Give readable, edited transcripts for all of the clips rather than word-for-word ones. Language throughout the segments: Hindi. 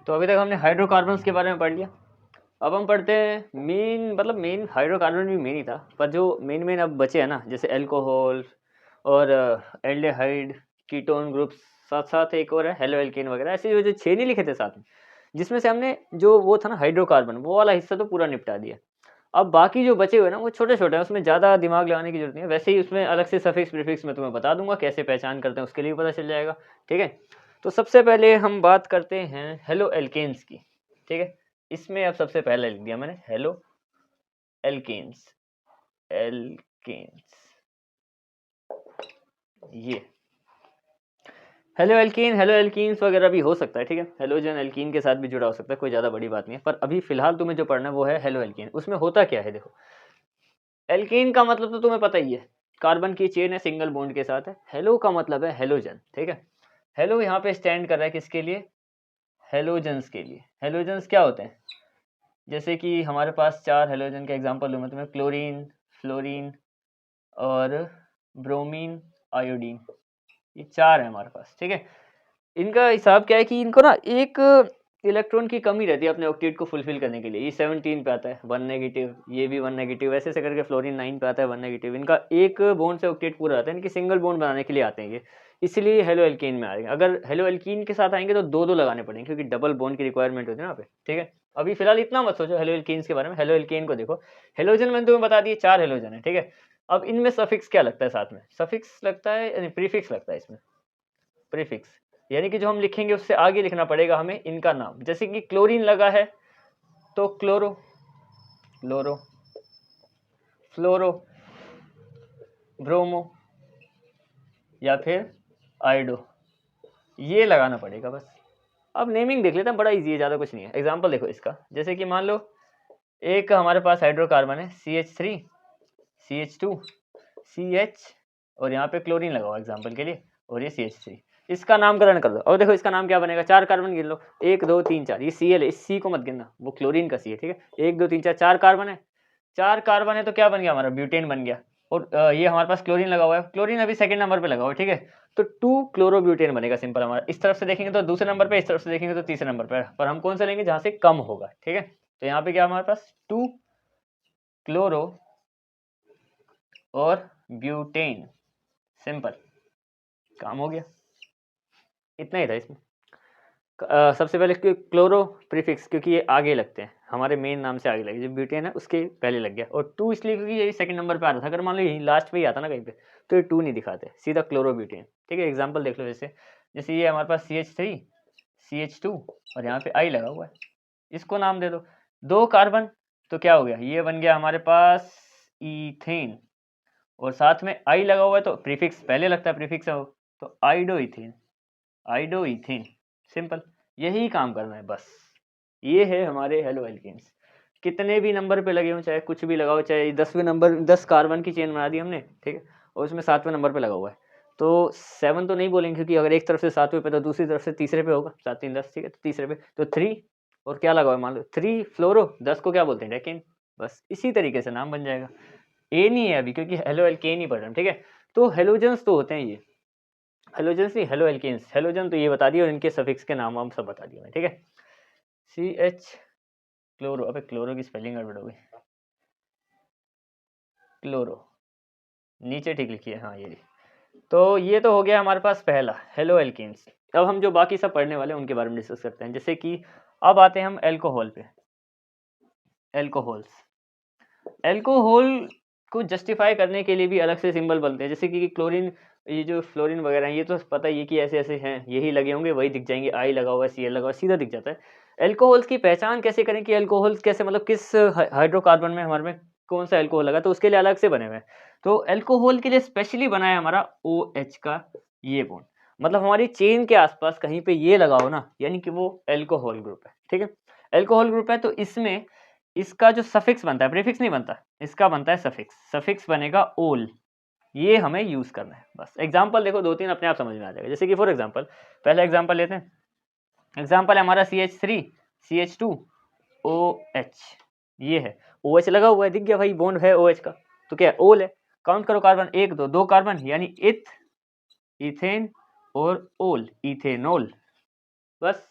तो अभी तक हमने हाइड्रोकार्बन्स के बारे में पढ़ लिया। अब हम पढ़ते हैं मेन हाइड्रोकार्बन भी मेन ही था, पर जो मेन अब बचे हैं ना, जैसे एल्कोहल और एल्डेहाइड, कीटोन ग्रुप्स, साथ साथ एक और है हेलो एल्केन वगैरह, ऐसे जो 6 नहीं लिखे थे साथ में, जिसमें से हमने जो वो था ना हाइड्रोकार्बन, वो वाला हिस्सा तो पूरा निपटा दिया। अब बाकी जो बचे हुए ना वो छोटे छोटे हैं, उसमें ज़्यादा दिमाग लगाने की जरूरत नहीं है। वैसे ही उसमें अलग से सफिक्स प्रीफिक्स मैं तुम्हें बता दूंगा, कैसे पहचान करते हैं उसके लिए पता चल जाएगा। ठीक है, तो सबसे पहले हम बात करते हैं हेलो एल्केन्स की। ठीक है, इसमें अब सबसे पहले लिख दिया मैंने हेलो एल्केन्स, एल्केन्स, ये हेलो एल्कीन, हेलो एल्कीन्स वगैरह भी हो सकता है। ठीक है, हेलोजन एल्कीन के साथ भी जुड़ा हो सकता है, कोई ज़्यादा बड़ी बात नहीं है। पर अभी फिलहाल तुम्हें जो पढ़ना है वो है हेलो एल्कीन। उसमें होता क्या है, देखो, एल्कीन का मतलब तो तुम्हें पता ही है, कार्बन की चेन है, सिंगल बॉन्ड के साथ है। हेलो का मतलब है हेलोजन। ठीक है, हेलो यहाँ पे स्टैंड कर रहा है किसके लिए, हेलोजन्स के लिए। हेलोजन्स क्या होते हैं, जैसे कि हमारे पास 4 हेलोजन का एग्जांपल दूं मैं तुम्हें, क्लोरीन, फ्लोरीन और ब्रोमीन, आयोडीन, ये 4 है हमारे पास। ठीक है, इनका हिसाब क्या है कि इनको ना एक इलेक्ट्रॉन की कमी रहती है अपने ऑक्टेट को फुलफिल करने के लिए। ये 17 पे आता है 1 नेगेटिव, ये भी 1 नेगेटिव, ऐसे ऐसे करके फ्लोरीन 9 पे आता है 1 नेगेटिव। इनका एक बॉन्ड से ऑक्टेट पूरा आता है, इनकी सिंगल बॉन्ड बनाने के लिए आते हैं ये, इसलिए हेलो एल्कीन में आएंगे। अगर हेलो एल्कीन के साथ आएंगे तो दो दो लगाने पड़ेंगे, क्योंकि डबल बॉन्ड की रिक्वायरमेंट होती है ना यहाँ पे। ठीक है, अभी फिलहाल इतना मत सोचो हेलो एल्कीन्स के बारे में। हेलो एल्कीन को देखो, हेलोजन मैंने तुम्हें बता दिए 4 हेलोजन है। ठीक है, अब इनमें सफिक्स क्या लगता है, साथ में सफिक्स लगता है, प्रीफिक्स लगता है इसमें, प्रीफिक्स, यानी कि जो हम लिखेंगे उससे आगे लिखना पड़ेगा हमें इनका नाम। जैसे कि क्लोरीन लगा है तो क्लोरो, क्लोरो, फ्लोरो, ब्रोमो या फिर आइडो, ये लगाना पड़ेगा बस। अब नेमिंग देख लेते हैं, बड़ा इजी है, ज़्यादा कुछ नहीं है। एग्जांपल देखो इसका, जैसे कि मान लो एक हमारे पास हाइड्रोकार्बन है CH3, CH2, CH, और यहाँ पे क्लोरीन लगा हुआ एग्जाम्पल के लिए, और ये CH3। इसका नामकरण कर दो और देखो इसका नाम क्या बनेगा। 4 कार्बन गिन लो, 1 2 3 4, ये Cl है, इस C को मत गिनना, वो क्लोरीन का C है। ठीक है, 1 2 3 4, 4 कार्बन है, 4 कार्बन है तो क्या बन गया हमारा, ब्यूटेन बन गया। और ये हमारे पास क्लोरीन लगा हुआ है, क्लोरीन अभी सेकंड नंबर पे लगा हुआ है। ठीक है, तो 2 क्लोरोब्यूटेन बनेगा सिंपल हमारा। इस तरफ से देखेंगे तो दूसरे नंबर पे, इस तरफ से देखेंगे तो तीसरे नंबर पर हम कौन सा लेंगे, जहाँ से कम होगा। ठीक है, तो यहाँ पे क्या हमारे पास 2 क्लोरो और ब्यूटेन, सिंपल, काम हो गया। इतना ही था इसमें। सबसे पहले क्लोरो प्रीफिक्स, क्योंकि ये आगे लगते हैं हमारे मेन नाम से आगे लगे, जो ब्यूटेन है उसके पहले लग गया। और 2 इसलिए क्योंकि ये सेकंड नंबर पे आ रहा था। अगर मान लो यही लास्ट पे ही आता ना कहीं पे, तो ये 2 नहीं दिखाते, सीधा क्लोरो ब्यूटेन। ठीक है, एग्जाम्पल देख लो, जैसे ये हमारे पास CH3, CH2 और यहाँ पे I लगा हुआ है, इसको नाम दे दो। 2 कार्बन, तो क्या हो गया, ये बन गया हमारे पास ईथेन, और साथ में I लगा हुआ है तो प्रीफिक्स पहले लगता है, प्रीफिक्स हो तो आइडो इथेन, आइडो इथेन, सिंपल, यही काम करना है बस। ये है हमारे हेलो एल्केन्स। कितने भी नंबर पे लगे हो, चाहे कुछ भी लगाओ, चाहे 10वें नंबर, 10 कार्बन की चेन बना दी हमने, ठीक है, और उसमें 7वें नंबर पे लगा हुआ है, तो 7 तो नहीं बोलेंगे, क्योंकि अगर एक तरफ से 7वें पे तो दूसरी तरफ से तीसरे पे होगा, 7 3 10, ठीक है, तो तीसरे पे तो 3, और क्या लगा हुआ है, मान लो 3 फ्लोरो, 10 को क्या बोलते हैं, डेकेन। बस इसी तरीके से नाम बन जाएगा। ए नहीं है अभी, क्योंकि हेलो एल्केन ही पढ़ रहे हैं। ठीक है, तो हेलोजन्स तो होते हैं ये, हेलोजन्स नहीं, हेलो एल्केन्स। हेलोजन तो ये बता दिया, और इनके सफिक्स के नाम हम सब बता दिए। ठीक है, CH क्लोरो, अबे क्लोरो की स्पेलिंग गड़बड़ हो गई, क्लोरो नीचे ठीक लिखी है, हाँ ये। तो ये तो हो गया हमारे पास पहला हेलो एल्केन्स। अब हम जो बाकी सब पढ़ने वाले हैं उनके बारे में डिस्कस करते हैं। जैसे कि अब आते हैं हम एल्कोहल पे, एल्कोहल्स। एल्कोहल को जस्टिफाई करने के लिए भी अलग से सिंबल बनते हैं, जैसे कि क्लोरीन, ये जो फ्लोरीन वगैरह हैं, ये तो पता ही है कि ऐसे ऐसे हैं, यही लगे होंगे, वही दिख जाएंगे, I लगा हुआ है, Cl लगा हुआ है, सीधा दिख जाता है। एल्कोहल्स की पहचान कैसे करें कि एल्कोहल्स कैसे, मतलब किस हाइड्रोकार्बन में हमारे में कौन सा एल्कोहल लगा, तो उसके लिए अलग से बने हुए हैं। तो एल्कोहल के लिए स्पेशली बना है हमारा OH का ये बॉन्ड, मतलब हमारी चेन के आसपास कहीं पे ये लगा हो ना, यानी कि वो एल्कोहल ग्रुप है। ठीक है, एल्कोहल ग्रुप है, तो इसमें इसका जो सफिक्स बनता है, प्रीफिक्स नहीं बनता, इसका बनता है सफिक्स, सफिक्स बनेगा ओल, ये हमें यूज करना है बस। एग्जांपल देखो 2 3 अपने आप समझ में आ जाएगा। जैसे कि फॉर एग्जांपल, पहला एग्जांपल लेते हैं, एग्जांपल है हमारा CH3, CH2, OH, ये है, OH लगा हुआ है, दिख गया भाई, बॉन्ड है OH का, तो क्या है, ओल है। काउंट करो कार्बन, 1 2 2 कार्बन, यानी इथ, इथेन और ओल, इथेनॉल, बस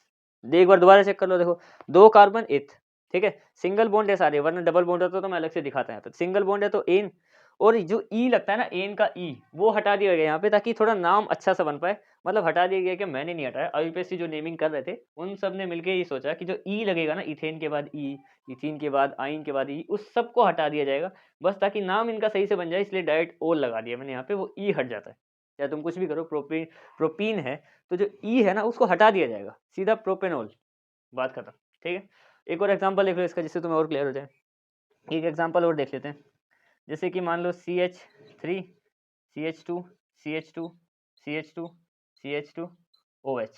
एक बार दोबारा चेक कर लो, देखो 2 कार्बन इथ, ठीक है, सिंगल बॉन्ड है सारे, वरना डबल बॉन्ड होता तो मैं अलग से दिखाता यहाँ पे। सिंगल बॉन्ड है तो एन, और जो ई लगता है ना, एन का ई, वो हटा दिया गया यहाँ पे ताकि थोड़ा नाम अच्छा सा बन पाए। मतलब हटा दिया गया कि मैंने नहीं हटाया, यूपीएससी जो नेमिंग कर रहे थे उन सब ने मिलकर ये सोचा कि जो ई लगेगा ना, इथेन के बाद ई, इथीन के बाद आइन के बाद ई, उस सबको हटा दिया जाएगा बस ताकि नाम इनका सही से बन जाए, इसलिए डायरेक्ट ओल लगा दिया मैंने यहाँ पे, वो ई हट जाता है। या तुम कुछ भी करो, प्रोपीन प्रोपीन है तो जो ई है ना उसको हटा दिया जाएगा, सीधा प्रोपेनॉल, बात खत्म। ठीक है, एक और एग्जांपल देख लो इसका जिससे तुम्हें और क्लियर हो जाए। एक एग्जांपल और देख लेते हैं, जैसे कि मान लो CH3 CH2 CH2 CH2 CH2 OH,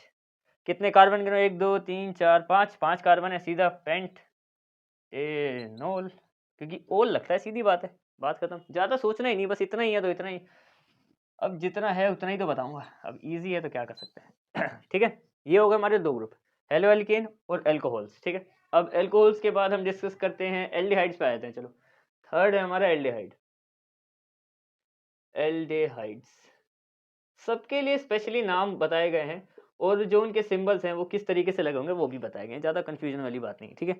कितने कार्बन गिनो, 1 2 3 4 5, 5 कार्बन है, सीधा पेंट एनोल, क्योंकि ओल लगता है, सीधी बात है, बात खत्म। ज़्यादा सोचना ही नहीं, बस इतना ही है तो इतना ही, अब जितना है उतना ही तो बताऊंगा, अब इजी है तो क्या कर सकते हैं। ठीक है, ये हो गए हमारे 2 ग्रुप, हेलो एल्केन और एल्कोहल्स। ठीक है, अब एल्कोहल्स के बाद हम डिस्कस करते हैं एल्डिहाइड्स पे आ जाते हैं। चलो, थर्ड है हमारा एल्डिहाइड। एल्डिहाइड्स सबके लिए स्पेशली नाम बताए गए हैं, और जो उनके सिंबल्स हैं वो किस तरीके से लगे होंगे वो भी बताए गए हैं, ज़्यादा कन्फ्यूजन वाली बात नहीं है। ठीक है,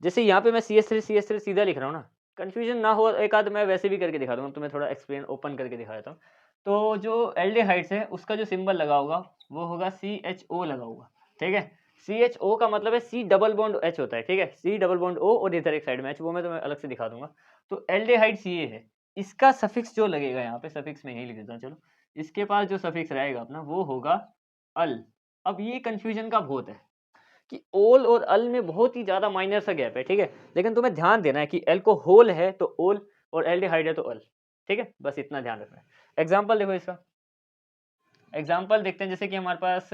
जैसे यहाँ पे मैं CH3 सीधा लिख रहा हूँ ना, कन्फ्यूजन ना हो, एक आध मैं वैसे भी करके दिखा दूंगा तुम्हें, थोड़ा एक्सप्लेन ओपन करके दिखा देता हूँ। तो जो एल्डिहाइड्स है उसका जो सिंबल लगा होगा वो होगा CHO लगा होगा। ठीक है, CHO का मतलब है C डबल बॉन्ड H होता है। ठीक है, C डबल बॉन्ड O और इधर एक साइड में H, वो मैं तुम्हें अलग से दिखा दूंगा। तो एल्डिहाइड्स ये है, इसका सफिक्स जो लगेगा यहाँ पे, सफिक्स में यही लिख देता हूँ। चलो, इसके पास जो सफिक्स रहेगा अपना वो होगा अल। अब ये कन्फ्यूजन का बहुत है कि ओल और अल में बहुत ही ज्यादा माइनर सा गैप है। ठीक है, लेकिन तुम्हें ध्यान देना है कि एल्कोहल है तो ओल और एल्डिहाइड है तो अल। ठीक है, बस इतना ध्यान रखना है। एग्जाम्पल देखो इसका, एग्जाम्पल देखते हैं, जैसे कि हमारे पास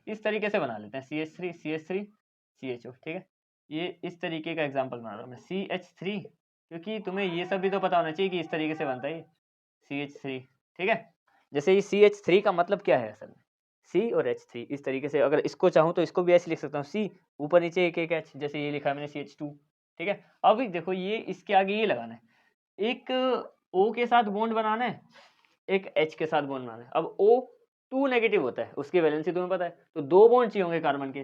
इस तरीके से बना लेते हैं, CH3 CH3 CHO। ठीक है, ये इस तरीके का एग्जाम्पल बना रहा हूँ मैं, CH3, क्योंकि तुम्हें ये सब भी तो पता होना चाहिए कि इस तरीके से बनता है CH3। ठीक है, जैसे ये CH3 का मतलब क्या है असल में, C और H3, इस तरीके से अगर इसको चाहूँ तो इसको भी ऐसे लिख सकता हूँ, C ऊपर नीचे एक एक H, जैसे ये लिखा है मैंने CH2। ठीक है, अब देखो ये इसके आगे ये लगाना है, एक O के साथ बॉन्ड बनाना है, एक H के साथ बॉन्ड बनाना है। अब O2 नेगेटिव होता है, उसकी वैलेंसी तुम्हें पता है, तो 2 बॉन्ड चाहिए होंगे कार्बन के,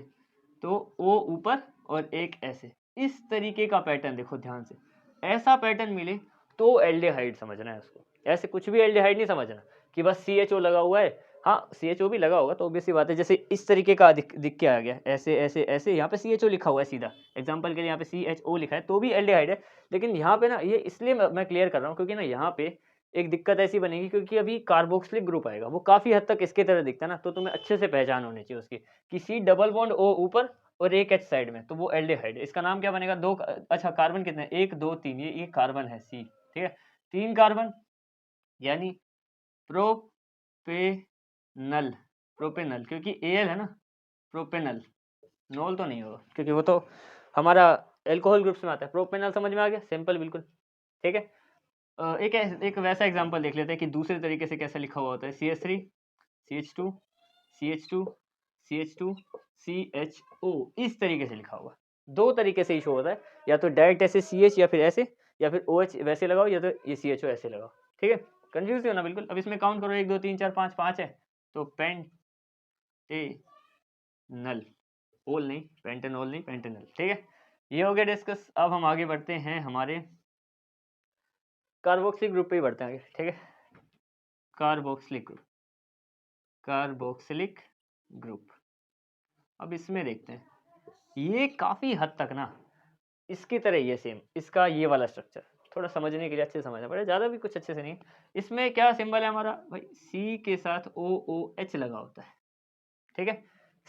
तो O ऊपर और एक ऐसे, इस तरीके का पैटर्न देखो ध्यान से, ऐसा पैटर्न मिले तो एल्डिहाइड समझना है उसको, ऐसे कुछ भी एल्डिहाइड नहीं समझना कि बस CHO लगा हुआ है। हाँ, CHO भी लगा होगा तो ऑब्वियस सी बात है, जैसे इस तरीके का दिख के आ गया, ऐसे ऐसे ऐसे, यहाँ पे CHO लिखा हुआ है सीधा, एग्जांपल के लिए यहाँ पे CHO लिखा है तो भी एल्डिहाइड है। लेकिन यहाँ पे ना, ये इसलिए मैं क्लियर कर रहा हूँ क्योंकि ना यहाँ पे एक दिक्कत ऐसी बनेगी, क्योंकि अभी कार्बोक्सिलिक ग्रुप आएगा, वो काफी हद तक इसके तरह दिखता है ना, तो तुम्हें अच्छे से पहचान होनी चाहिए उसकी कि C डबल बॉन्ड O ऊपर और एक H साइड में, तो वो एल्डिहाइड है। इसका नाम क्या बनेगा, दो, अच्छा कार्बन कितने हैं, 1 2 3, ये कार्बन है C। ठीक है, 3 कार्बन यानी प्रोपेनल, प्रोपेनल, क्योंकि Al है ना, प्रोपेनल, नॉल तो नहीं होगा क्योंकि वो तो हमारा एल्कोहल ग्रुप्स में आता है। प्रोपेनल समझ में आ गया, सिंपल बिल्कुल। ठीक है, एक वैसा एग्जांपल देख लेते हैं कि दूसरे तरीके से कैसे लिखा हुआ होता है, CH3 CH2 CH2 CH2 CHO, इस तरीके से लिखा हुआ, 2 तरीके से इशू होता है, या तो डायरेक्ट ऐसे CH या फिर ऐसे, या फिर OH वैसे लगाओ, या तो ये CHO ऐसे लगाओ। ठीक है, कंफ्यूज नहीं होना बिल्कुल। अब इसमें काउंट करो, 1 2 3 4 5, 5 है, तो पेंटेनल, ओल नहीं, पेंटेनॉल नहीं, पेंटेनल। ठीक है, ये हो गया डिस्कस। अब हम आगे बढ़ते हैं, हमारे कार्बोक्सिलिक ग्रुप पे ही बढ़ते हैं आगे। ठीक है, कार्बोक्सिलिक ग्रुप, कार्बोक्सिलिक ग्रुप, अब इसमें देखते हैं, ये काफी हद तक ना इसकी तरह ही है सेम, इसका ये वाला स्ट्रक्चर थोड़ा समझने के लिए अच्छे से समझना पड़ेगा, ज़्यादा भी कुछ अच्छे से नहीं। इसमें क्या सिंबल है हमारा भाई, C के साथ OOH लगा होता है। ठीक है,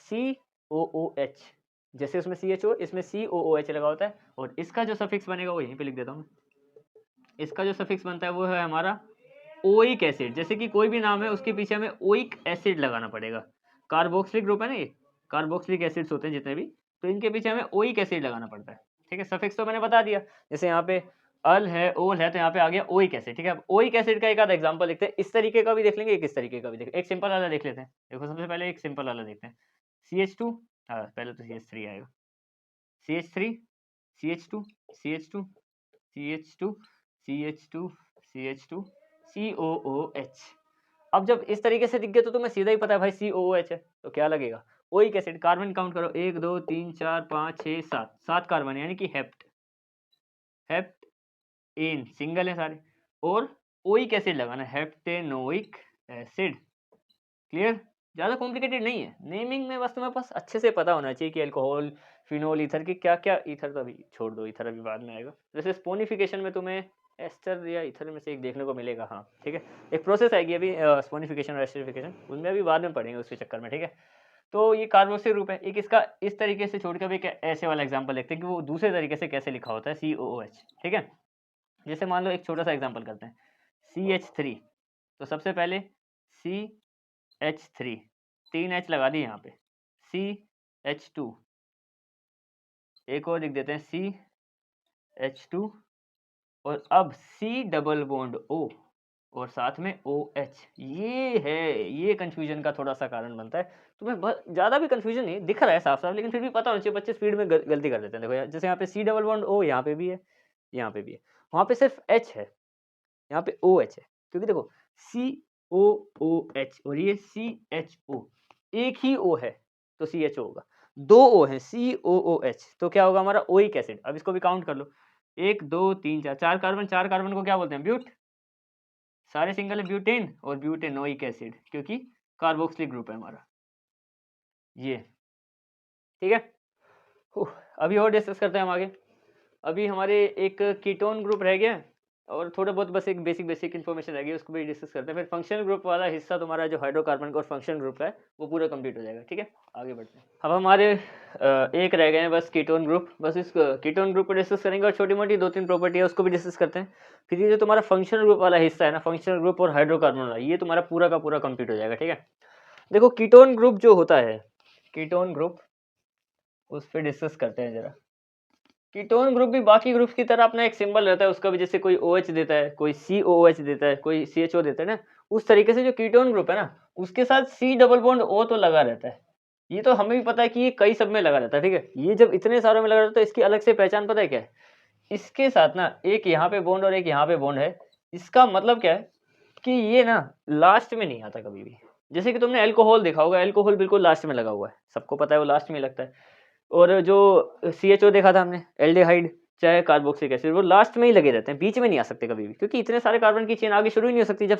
COOH, जैसे उसमें CHO, इसमें COOH लगा होता है, और इसका जो सफिक्स बनेगा वो यहीं पे लिख देता हूँ। इसका जो सफिक्स बनता है वो है हमारा ओइक एसिड, जैसे कि कोई भी नाम है उसके पीछे हमें ओइक एसिड लगाना पड़ेगा। कार्बोक्सिलिक ग्रुप है ना, ये कार्बोक्सिलिक एसिड्स होते हैं जितने भी, तो इनके पीछे हमें ओइक एसिड लगाना पड़ता है। ठीक है, सफिक्स तो मैंने बता दिया, जैसे यहाँ पे अल है, ओल है, तो यहाँ पे आ गया ओइक एसिड। ठीक है, अब ओइक एसिड का एक आधा एग्जांपल देखते हैं, इस तरीके का भी देख लेंगे, एक इस तरीके का भी देख, एक सिंपल वाला देख लेते हैं। देखो, सबसे पहले एक सिंपल वाला देखते हैं, CH2, हाँ पहले तो CH3 आएगा, CH3 CH2 CH2 CH2 CH2 CH2 COOH। अब जब इस तरीके से दिख गया तो तुम्हें सीधा ही पता है भाई COOH है, तो क्या लगेगा, ओइक एसिड, कार्बन काउंट करो 1 2 3 4 5 6 7, 7 कार्बन यानी कि हेप्ट, हेप्ट एन सिंगल है सारे, और ओइक एसिड लगाना, हेप्टेनोइक एसिड। क्लियर? ज़्यादा कॉम्प्लिकेटेड नहीं है, नेमिंग में बस तुम्हें पास अच्छे से पता होना चाहिए कि अल्कोहल, फिनोल, ईथर की क्या क्या, ईथर तो अभी छोड़ दो, ईथर अभी बाद में आएगा। जैसे स्पोनिफिकेशन में तुम्हें एस्टर या ईथर में से एक देखने को मिलेगा, हाँ ठीक है, एक प्रोसेस आएगी अभी स्पोनिफिकेशन और एस्टरिफिकेशन, उनमें अभी बाद में पढ़ेंगे उसके चक्कर में, ठीक है। तो ये कार्बोक्सिल ग्रुप है। एक इसका इस तरीके से छोड़ कर भी ऐसे वाला एग्जाम्पल देखते हैं कि वो दूसरे तरीके से कैसे लिखा होता है, COOH, ठीक है। जैसे मान लो एक छोटा सा एग्जाम्पल करते हैं, CH3, तो सबसे पहले CH3, 3 H लगा दी यहाँ पे, CH2, एक और लिख देते हैं CH2, और अब C डबल बॉन्ड O और साथ में OH। ये है, ये कंफ्यूजन का थोड़ा सा कारण बनता है। तुम्हें ज़्यादा भी कंफ्यूजन नहीं दिख रहा है साफ साफ, लेकिन फिर भी पता होना चाहिए, बच्चे स्पीड में गलती कर देते हैं। देखो जैसे यहाँ पे C डबल बॉन्ड O यहाँ पे भी है, यहाँ पे भी है, वहाँ पे सिर्फ H है, यहाँ पे OH है, क्योंकि देखो COOH और ये CHO, एक ही O है तो CHO होगा, 2 O है COOH, तो क्या होगा हमारा ओइक एसिड। अब इसको भी काउंट कर लो, 1 2 3 4, 4 कार्बन, 4 कार्बन को क्या बोलते हैं, ब्यूट, सारे सिंगल है, ब्यूटेन और ब्यूटेनोइक एसिड, क्योंकि कार्बोक्सिलिक ग्रुप है हमारा ये, ठीक है। अभी और डिस्कस करते हैं हम आगे। अभी हमारे एक कीटोन ग्रुप रह गया और थोड़ा बहुत बस एक बेसिक इन्फॉर्मेशन रह गई, उसको भी डिस्कस करते हैं। फिर फंक्शनल ग्रुप वाला हिस्सा तुम्हारा जो हाइड्रोकार्बन का और फंक्शनल ग्रुप का है वो पूरा कंप्लीट हो जाएगा, ठीक है। आगे बढ़ते हैं। अब हमारे एक रह गए हैं बस कीटोन ग्रुप, बस इस कीटोन ग्रुप को डिस्कस करेंगे और छोटी मोटी 2-3 प्रॉपर्टी है उसको भी डिस्कस करते हैं। फिर ये जो तुम्हारा फंक्शनल ग्रुप वाला हिस्सा है ना, फंक्शनल ग्रुप और हाइड्रोकार्बन वाला, ये तुम्हारा पूरा का पूरा कंप्लीट हो जाएगा, ठीक है। देखो कीटोन ग्रुप जो होता है, कीटोन ग्रुप, उस पर डिस्कस करते हैं जरा। कीटोन ग्रुप भी बाकी ग्रुप्स की तरह अपना एक सिंबल रहता है उसका भी, जैसे कोई OH देता है, कोई COOH देता है, कोई CHO देता है ना, उस तरीके से जो कीटोन ग्रुप है ना, उसके साथ C डबल बॉन्ड O तो लगा रहता है। ये तो हमें भी पता है कि ये कई सब में लगा रहता है, ठीक है। ये जब इतने सारों में लगा रहता है तो इसकी अलग से पहचान पता है क्या है, इसके साथ ना एक यहाँ पे बॉन्ड और एक यहाँ पे बॉन्ड है, इसका मतलब क्या है कि ये ना लास्ट में नहीं आता कभी भी। जैसे कि तुमने अल्कोहल देखा होगा, अल्कोहल बिल्कुल लास्ट में लगा हुआ है, सबको पता है वो लास्ट में लगता है। और जो CHO देखा था हमने, एल्डिहाइड चाहे कार्बोक्सिलिक एसिड, वो लास्ट में ही लगे रहते हैं, बीच में नहीं आ सकते कभी भी, क्योंकि इतने सारे कार्बन की चेन आगे शुरू ही नहीं हो सकती। जब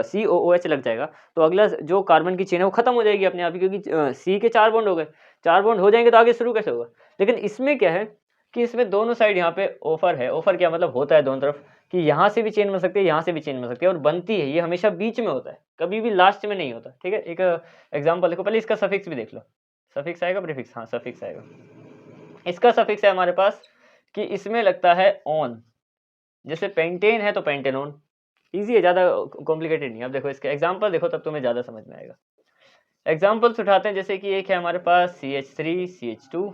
COOH लग जाएगा तो अगला जो कार्बन की चेन है वो खत्म हो जाएगी अपने आप ही, क्योंकि C के 4 बॉन्ड हो गए, 4 बॉन्ड हो जाएंगे तो आगे शुरू कैसे होगा। लेकिन इसमें क्या है कि इसमें दोनों साइड यहाँ पे ऑफर है। ऑफर क्या मतलब, होता है दोनों तरफ, कि यहाँ से भी चेन बन सकती है, यहाँ से भी चेन बन सकती है, और बनती है, ये हमेशा बीच में होता है, कभी भी लास्ट में नहीं होता, ठीक है। एक एग्जाम्पल देखो, पहले इसका सफिक्स भी देख लो, सफिक्स आएगा प्रीफिक्स, हाँ सफिक्स आएगा। इसका सफिक्स है हमारे पास कि इसमें लगता है ऑन, जैसे पेंटेन है तो पेंटेनोन, इजी है, ज़्यादा कॉम्प्लिकेटेड नहीं। अब देखो इसका एग्जाम्पल देखो तब तुम्हें ज़्यादा समझ में आएगा। एग्जाम्पल्स उठाते हैं, जैसे कि एक है हमारे पास CH3 CH2,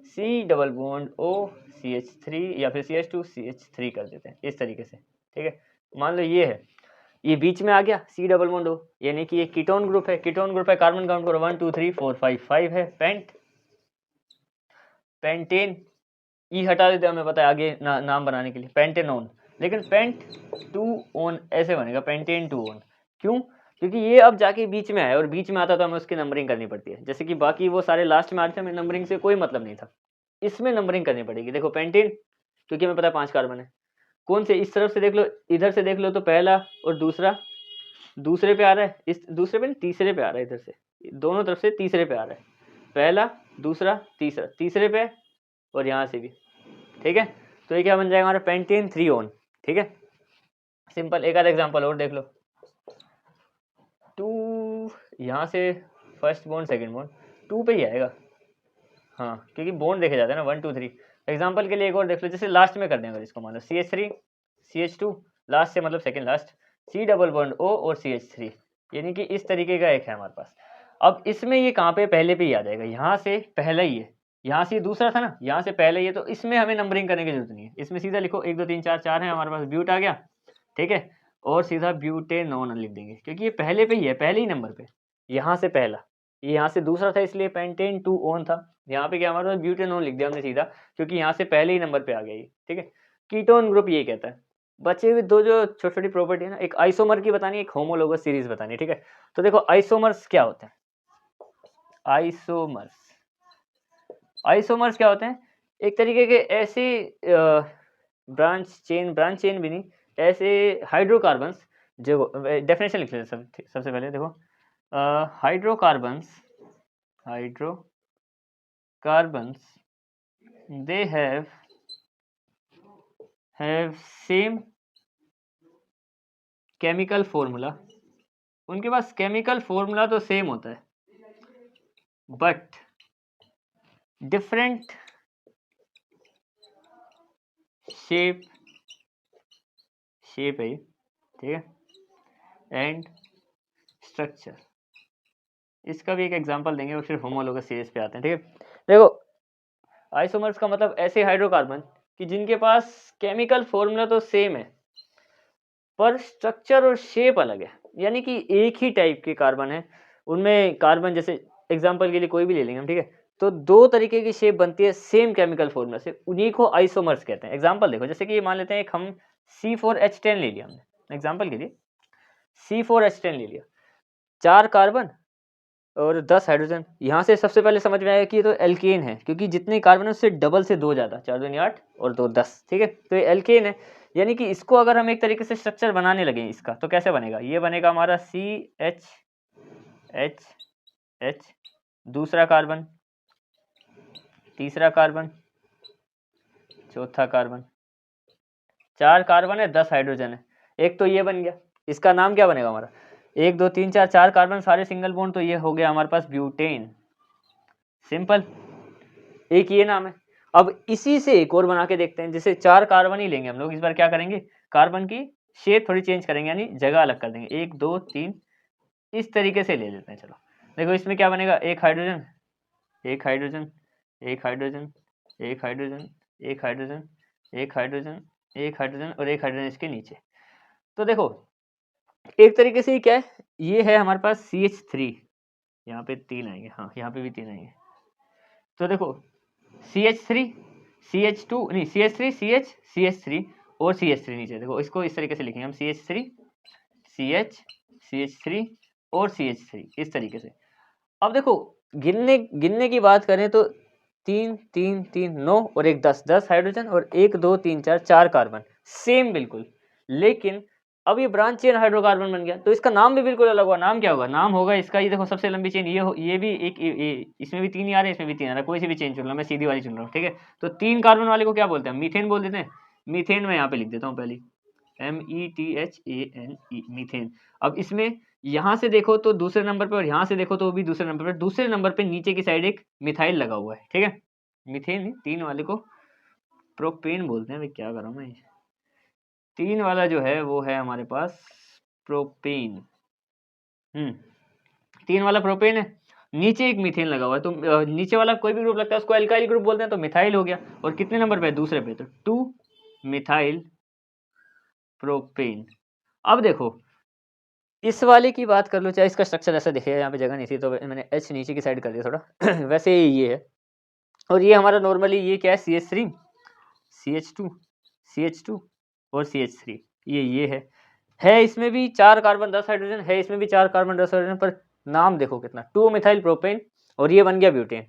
C double bond O CH3, या फिर CH2 CH3 कर देते हैं इस तरीके से, ठीक है। मान लो ये है, ये बीच में आ गया C डबल बॉन्ड O, यानी कि ये कीटोन ग्रुप है। कीटोन ग्रुप है, कार्बन काउंट करो 1 2 3 4 5 5 है। पेंटेन, ई हटा देते हैं, हमें पता है आगे नाम बनाने के लिए, पेंटेनोन, लेकिन पेंट 2 ओन ऐसे बनेगा, पेंटेन 2 ओन। क्यों? क्योंकि ये अब जाके बीच में आया, और बीच में आता तो हमें उसकी नंबरिंग करनी पड़ती है, जैसे कि बाकी वो सारे लास्ट में आते थे, हमें नंबरिंग से कोई मतलब नहीं था, इसमें नंबरिंग करनी पड़ेगी। देखो पेंटेन, क्योंकि हमें पता है 5 कार्बन है, कौन से, इस तरफ से देख लो, इधर से देख लो तो पहला और दूसरा दूसरे पे आ रहा है, इस दूसरे पे तीसरे पे आ रहा है, इधर से दोनों तरफ से तीसरे पे आ रहा है, पहला दूसरा तीसरा, तीसरे पे, और यहाँ से भी, ठीक है। तो ये क्या बन जाएगा हमारा, पेंटेन 3 ओन, ठीक है, सिंपल। एक आधा एग्जांपल और देख लो, 2 यहाँ से फर्स्ट बॉन्ड सेकंड बॉन्ड 2 पे ही आएगा, हाँ, क्योंकि बॉन्ड देखे जाते हैं ना 1 2 3। एग्जांपल के लिए एक और देख लो, जैसे लास्ट में कर देंगे इसको, मान लो CH3 CH2, लास्ट से मतलब second last, C double bond O और CH3, यानी कि इस तरीके का एक है हमारे पास। अब इसमें ये कहाँ पे, पहले पे ही आ जाएगा, यहाँ से पहला ही है, यहाँ से दूसरा था ना, यहाँ से पहले ये, तो इसमें हमें नंबरिंग करने की जरूरत नहीं है, इसमें सीधा लिखो 1 2 3 4 4 है हमारे पास, ब्यूट आ गया, ठीक है, और सीधा ब्यूटेनोन लिख देंगे, क्योंकि ये पहले पे ही है, पहले ही नंबर पे, यहाँ से पहला, ये यहाँ से दूसरा था इसलिए पेंटेन 2 ओन था, यहाँ पे क्या हमारे पास ब्यूटेनोन लिख दिया हमने सीधा, क्योंकि यहाँ से पहले ही नंबर पे आ गया ये, ठीक है। कीटोन ग्रुप ये कहता है। बचे हुए दो जो छोटी छोटी प्रॉपर्टी है ना, एक आइसोमर की बतानी है, एक होमोलोगस सीरीज बतानी है, ठीक है। तो देखो आइसोमर्स क्या होते हैं, आइसोमर्स। आइसोमर्स क्या होते हैं? एक तरीके के ऐसे ब्रांच चेन भी नहीं, ऐसे हाइड्रोकार्बन्स जो डेफिनेशन लिख लेते हैं सबसे पहले देखो। Hydrocarbons they have same chemical formula. उनके पास केमिकल फॉर्मूला तो सेम होता है, बट डिफरेंट शेप है, ठीक है, एंड स्ट्रक्चर। इसका भी एक एग्जांपल देंगे और फिर होमोलोगस सीरीज पे आते हैं, ठीक है। देखो आइसोमर्स का मतलब ऐसे हाइड्रोकार्बन कि जिनके पास केमिकल फॉर्मूला तो सेम है पर स्ट्रक्चर और शेप अलग है, यानी कि एक ही टाइप के कार्बन है उनमें। कार्बन जैसे एग्जांपल के लिए कोई भी ले लेंगे हम, ठीक है, तो दो तरीके की शेप बनती है सेम केमिकल फॉर्मूला से, उन्हीं को आइसोमर्स कहते हैं। एग्जांपल देखो, जैसे कि ये मान लेते हैं एक हम C4H10 ले लिया हमने एग्जांपल के लिए, C4H10 ले लिया, 4 कार्बन और 10 हाइड्रोजन। यहाँ से सबसे पहले समझ में आएगा कि ये तो एल्केन है, क्योंकि जितने कार्बन है उससे डबल से 2 ज़्यादा, 4 दूनी 8 और 2 10, ठीक है, तो ये एल्केन है। यानी कि इसको अगर हम एक तरीके से स्ट्रक्चर बनाने लगे इसका, तो कैसे बनेगा? ये बनेगा हमारा CH, दूसरा कार्बन, तीसरा कार्बन, चौथा कार्बन, 4 कार्बन है, 10 हाइड्रोजन है, एक तो ये बन गया। इसका नाम क्या बनेगा हमारा? 1 2 3 4 4 कार्बन सारे सिंगल बॉन्ड, तो ये हो गया हमारे पास ब्यूटेन। सिंपल, एक ये नाम है। अब इसी से एक और बना के देखते हैं, जैसे 4 कार्बन ही लेंगे हम लोग। इस बार क्या करेंगे, कार्बन की शेप थोड़ी चेंज करेंगे, यानी जगह अलग कर देंगे। 1 2 3 इस तरीके से ले लेते हैं। चलो देखो इसमें क्या बनेगा, एक हाइड्रोजन, एक हाइड्रोजन, एक हाइड्रोजन, एक हाइड्रोजन, एक हाइड्रोजन, एक हाइड्रोजन, एक हाइड्रोजन और एक हाइड्रोजन इसके नीचे। तो देखो एक तरीके से क्या है, ये है हमारे पास CH3, यहाँ पे 3 आएंगे, हाँ यहाँ पे भी 3 आएंगे। तो देखो CH3 CH2 नहीं CH3 CH3 और CH3 नीचे। देखो इसको इस तरीके से लिखेंगे हम, CH3 CH3 और CH3 इस तरीके से। अब देखो गिनने की बात करें तो 3 3 3 9 और एक 10 10 हाइड्रोजन और 1 2 3 4 4 कार्बन सेम बिल्कुल। लेकिन अब ये ब्रांच चेन हाइड्रोकार्बन बन गया, तो इसका नाम भी बिल्कुल अलग हुआ। नाम क्या होगा? नाम होगा इसका, ये देखो सबसे लंबी चेन ये भी एक इसमें भी 3 ही आ रहे हैं, इसमें भी 3 आ रहा है। कोई सी भी चेन चुन लो, मैं सीधी वाली चुन रहा हूँ, ठीक है। तो 3 कार्बन वाले को क्या बोलते हैं? मीथेन बोल देते हैं। मीथेन में यहाँ पे लिख देता हूँ पहले, METHANE मीथेन। अब इसमें यहाँ से देखो तो दूसरे नंबर पे और यहाँ से देखो तो भी दूसरे नंबर पे, दूसरे नंबर पे नीचे की साइड एक मिथाइल लगा हुआ है, ठीक है। मीथेन 3 वाले को प्रोपेन बोलते हैं। भाई क्या कर रहा हूँ मैं, 3 वाला जो है वो है हमारे पास प्रोपेन। 3 वाला प्रोपेन है, नीचे एक मीथेन लगा हुआ है, तो नीचे वाला कोई भी ग्रुप लगता है उसको एल्काइल ग्रुप बोलते हैं, तो मिथाइल हो गया। और कितने नंबर पे? दूसरे पे, तो 2 मिथाइल प्रोपेन। अब देखो इस वाले की बात कर लो, चाहे इसका स्ट्रक्चर ऐसा दिखेगा, यहाँ पे जगह नहीं थी तो मैंने H नीचे की साइड कर दिया थोड़ा वैसे ये है। और ये हमारा नॉर्मली ये क्या है, CH3 CH2 और CH3, ये है इसमें भी 4 कार्बन 10 हाइड्रोजन है, इसमें भी 4 कार्बन 10 हाइड्रोजन, पर नाम देखो कितना, 2 मिथाइल प्रोपेन और ये बन गया ब्यूटेन।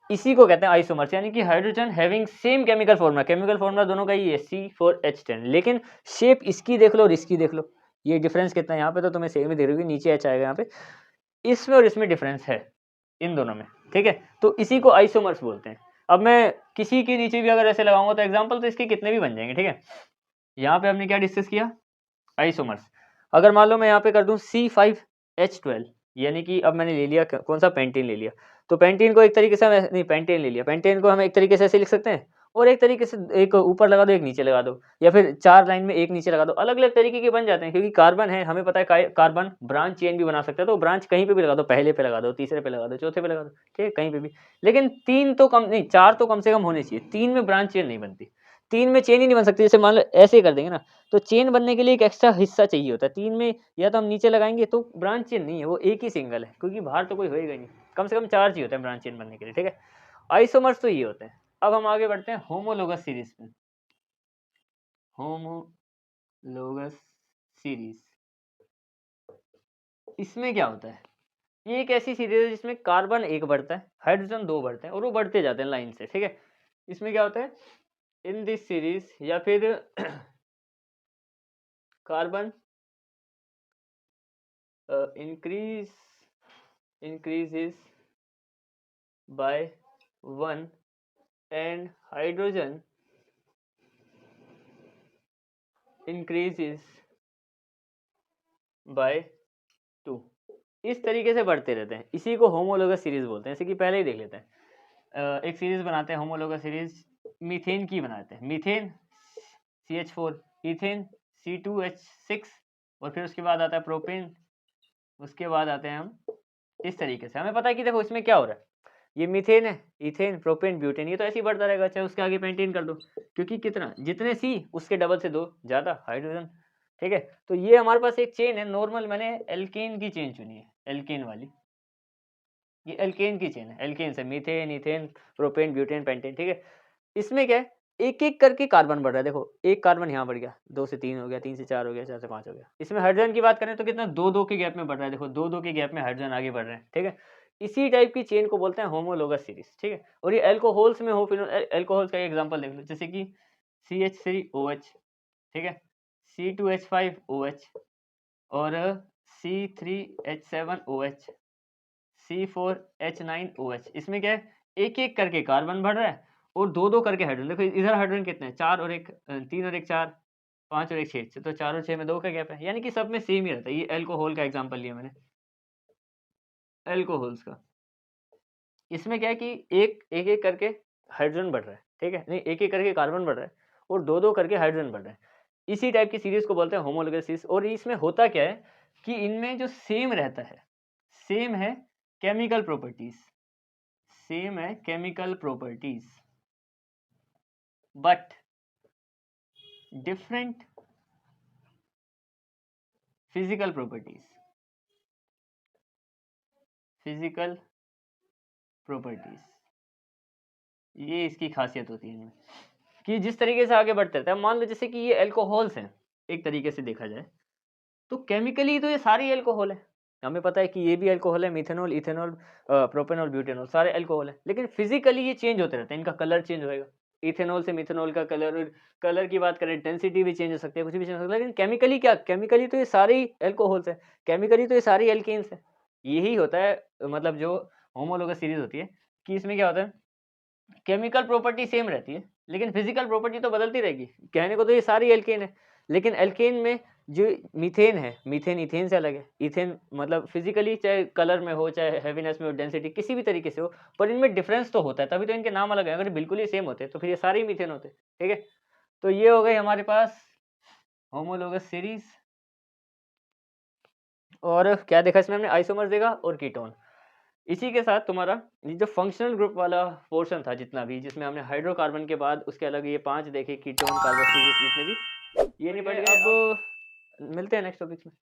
इसी को कहते हैं आइसोमर्स, यानी कि hydrogen having same chemical formula दोनों का ही है C4H10, लेकिन शेप इसकी देख लो और इसकी देख लो, ये डिफरेंस कितना है। यहाँ पे तो तुम्हें सेम ही दिख रही होगी, नीचे H आएगा, यहाँ पे इसमें और इसमें डिफरेंस है इन दोनों में, ठीक है। तो इसी को आइसोमर्स बोलते हैं। अब मैं किसी के नीचे भी अगर ऐसे लगाऊंगा तो एग्जाम्पल तो इसके कितने भी बन जाएंगे, ठीक है। यहाँ पे हमने क्या डिस्कस किया, आइसोमर्स। अगर मान लो मैं यहाँ पे कर दूं C5H12, यानी कि अब मैंने ले लिया कौन सा, पेंटीन ले लिया, तो पेंटीन को एक तरीके से हम नहीं पेंटेन ले लिया, पेंटेन को हम एक तरीके से ऐसे लिख सकते हैं, और एक तरीके से एक ऊपर लगा दो एक नीचे लगा दो, या फिर 4 लाइन में एक नीचे लगा दो, अलग अलग तरीके के बन जाते हैं। क्योंकि कार्बन है, हमें पता है कार्बन ब्रांच चेन भी बना सकता है, तो ब्रांच कहीं पे भी लगा दो, पहले पे लगा दो, तीसरे पे लगा दो, चौथे पे लगा दो, ठीक है, कहीं पे भी। लेकिन 3 तो कम नहीं, 4 तो कम से कम होने चाहिए, 3 में ब्रांच चेन नहीं बनती, 3 में चेन ही नहीं बन सकती। जैसे मान लो ऐसे ही कर देंगे ना, तो चेन बनने के लिए एक एक्स्ट्रा हिस्सा चाहिए होता है। 3 में या तो हम नीचे लगाएंगे तो ब्रांच चेन नहीं है, वो एक ही सिंगल है, क्योंकि बाहर तो कोई होएगा ही नहीं। कम से कम 4 चाहिए होता है ब्रांच चेन बनने के लिए, ठीक है। आइसोमर्स तो ये होते हैं। अब हम आगे बढ़ते हैं होमोलोगस सीरीज में। होमोलोगस सीरीज, इसमें क्या होता है, ये एक ऐसी सीरीज है जिसमें कार्बन एक बढ़ता है, हाइड्रोजन दो बढ़ते हैं और वो बढ़ते जाते हैं लाइन से, ठीक है। इसमें क्या होता है इन दिस सीरीज, या फिर carbon increases by 1 and hydrogen increases by 2, इस तरीके से बढ़ते रहते हैं। इसी को होमोलोगस सीरीज बोलते हैं। जैसे कि पहले ही देख लेते हैं, एक सीरीज बनाते हैं होमोलोगस सीरीज, मीथेन की बनाते हैं। मीथेन CH4, इथेन C2H6, और फिर उसके बाद आता है प्रोपेन, उसके बाद आते हैं हम इस तरीके से। हमें पता है कि देखो इसमें क्या हो रहा है, ये मीथेन है, इथेन, प्रोपेन, ब्यूटेन, ये तो ऐसे ही बढ़ता रहेगा, चाहे उसके आगे पेंटेन कर दो, क्योंकि कितना जितने C उसके डबल से 2 ज़्यादा हाइड्रोजन, ठीक है। तो ये हमारे पास एक चेन है नॉर्मल, मैंने एल्केन की चेन चुनी है, एल्केन वाली, ये एल्केन की चेन है। एल्केन से methane, ethane, propane, butane, pentane, ठीक है। इसमें क्या है एक एक करके कार्बन बढ़ रहा है। देखो एक कार्बन यहाँ बढ़ गया, 2 से 3 हो गया, 3 से 4 हो गया, 4 से 5 हो गया। इसमें हाइड्रोजन की बात करें तो कितना 2-2 के गैप में बढ़ रहा है। देखो 2-2 के गैप में हाइड्रोजन आगे बढ़ रहे हैं, ठीक है। इसी टाइप की चेन को बोलते हैं होमोलोगस सीरीज, ठीक है। और ये एल्कोहल्स में हो, फिर एल्कोहल्स का एग्जाम्पल देख लो, जैसे कि CH3OH, ठीक है, C2H5OH और C3H7OH, C4H9OH। इसमें क्या है एक एक करके कार्बन बढ़ रहा है और 2-2 करके हाइड्रोजन। देखो इधर हाइड्रोजन कितने हैं, 4 और 1 3 और 1 4, 5 और 1 6, तो 4 और 6 में 2 का गैप है, यानी कि सब में सेम ही रहता है। ये एल्कोहल का एग्जांपल लिया मैंने, एल्कोहल्स का। इसमें क्या है कि एक एक करके हाइड्रोजन बढ़ रहा है, ठीक है, नहीं एक एक करके कार्बन बढ़ रहा है और 2-2 करके हाइड्रोजन बढ़ रहा है। इसी टाइप की सीरीज को बोलते हैं होमोलोगस सीरीज। और इसमें होता क्या है कि इनमें जो सेम रहता है, सेम है केमिकल प्रॉपर्टीज, सेम है chemical properties, but different physical properties, physical properties, ये इसकी खासियत होती है इनमें कि जिस तरीके से आगे बढ़ते रहता है। मान लो जैसे कि ये एल्कोहल्स हैं, एक तरीके से देखा जाए तो केमिकली तो ये सारे एल्कोहल है, हमें पता है कि ये भी एल्कोहल है, मिथेनॉल, इथेनॉल, प्रोपेनॉल, ब्यूटेनॉल, सारे एल्कोहल है। लेकिन फिजिकली ये चेंज होते रहते हैं, इनका कलर चेंज होएगा। इथेनॉल से मिथेनॉल का कलर, कलर की बात करें डेंसिटी भी चेंज हो सकती है, कुछ भी चेंज हो सकता है। लेकिन केमिकली क्या, केमिकली तो ये सारे ही एल्कोहल्स है, केमिकली तो ये सारी एल्केन्स है। यही होता है मतलब जो होमोलोगस सीरीज होती है कि इसमें क्या होता है केमिकल प्रॉपर्टी सेम रहती है लेकिन फिजिकल प्रॉपर्टी तो बदलती रहेगी। कहने को तो ये सारी एल्केन है, लेकिन एल्केन में जो मीथेन है, मीथेन इथेन से अलग है। इथेन मतलब फिजिकली चाहे कलर में हो, चाहे हैवीनेस में हो, डेंसिटी किसी भी तरीके से हो, पर इनमें डिफरेंस तो होता है, तभी तो इनके नाम अलग है। अगर बिल्कुल ही सेम होते तो फिर ये सारे ही मीथेन होते, ठीक है। तो ये हो गई हमारे पास होमोलोगस सीरीज। और क्या देखा इसमें हमने, आइसोमर्स देखा और कीटोन। इसी के साथ तुम्हारा ये जो फंक्शनल ग्रुप वाला पोर्शन था जितना भी, जिसमें हमने हाइड्रोकार्बन के बाद उसके अलग ये 5 देखे, कीटोन, कार्बोक्सिलिक, जितने भी, ये निपट गए। अब मिलते हैं नेक्स्ट टॉपिक में।